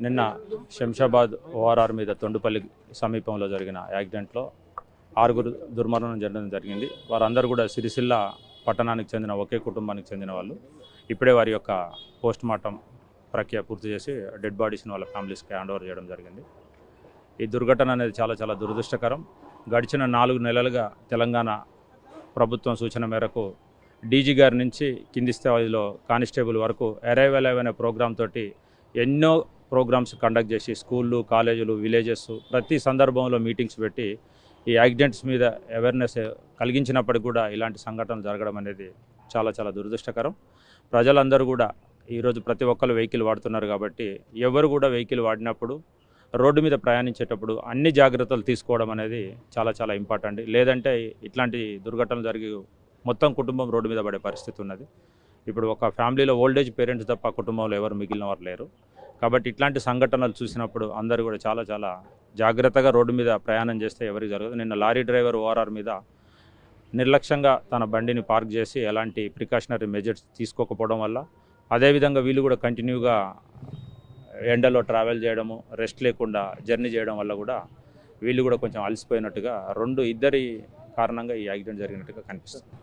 నిన్న శంషాబాద్ ఓఆర్ఆర్ మీద తొండుపల్లి సమీపంలో జరిగిన యాక్సిడెంట్లో 6 దుర్మరణం జరగడం జరిగింది. వారందరూ కూడా సిరిసిల్ల పట్టణానికి చెందిన ఒకే కుటుంబానికి చెందిన వాళ్ళు. ఇప్పుడే వారి యొక్క పోస్ట్ మార్టం ప్రక్రియ పూర్తి చేసి డెడ్ బాడీస్ని వాళ్ళ ఫ్యామిలీస్కి హ్యాండ్ ఓవర్ చేయడం జరిగింది. ఈ దుర్ఘటన అనేది చాలా దురదృష్టకరం. గడిచిన 4 నెలలుగా తెలంగాణ ప్రభుత్వం సూచన మేరకు డీజీ గారి నుంచి కింది స్థాయిలో కానిస్టేబుల్ వరకు అరైవల్ అనే ప్రోగ్రామ్ తోటి ఎన్నో ప్రోగ్రామ్స్ కండక్ట్ చేసి స్కూళ్ళు, కాలేజీలు, విలేజెస్ ప్రతి సందర్భంలో మీటింగ్స్ పెట్టి ఈ యాక్సిడెంట్స్ మీద అవేర్నెస్ కలిగించినప్పటికీ కూడా ఇలాంటి సంఘటనలు జరగడం అనేది చాలా దురదృష్టకరం. ప్రజలందరూ కూడా ఈరోజు ప్రతి ఒక్కరు వెహికల్ వాడుతున్నారు కాబట్టి ఎవరు కూడా వెహికల్ వాడినప్పుడు రోడ్డు మీద ప్రయాణించేటప్పుడు అన్ని జాగ్రత్తలు తీసుకోవడం అనేది చాలా ఇంపార్టెంట్. లేదంటే ఇట్లాంటి దుర్ఘటనలు జరిగి మొత్తం కుటుంబం రోడ్డు మీద పడే పరిస్థితి ఉన్నది. ఇప్పుడు ఒక ఫ్యామిలీలో ఓల్డేజ్ పేరెంట్స్ తప్ప కుటుంబంలో ఎవరు మిగిలిన వారు లేరు. కాబట్టి ఇట్లాంటి సంఘటనలు చూసినప్పుడు అందరూ కూడా చాలా జాగ్రత్తగా రోడ్డు మీద ప్రయాణం చేస్తే ఎవరికి జరగదు. నిన్న లారీ డ్రైవర్ ఓఆర్ఆర్ మీద నిర్లక్ష్యంగా తన బండిని పార్క్ చేసి ఎలాంటి ప్రికాషనరీ మెజర్స్ తీసుకోకపోవడం వల్ల, అదేవిధంగా వీళ్ళు కూడా కంటిన్యూగా ఎండలో ట్రావెల్ చేయడము, రెస్ట్ లేకుండా జర్నీ చేయడం వల్ల కూడా వీళ్ళు కూడా కొంచెం అలసిపోయినట్టుగా ఇద్దరి కారణంగా ఈ యాక్సిడెంట్ జరిగినట్టుగా కనిపిస్తుంది.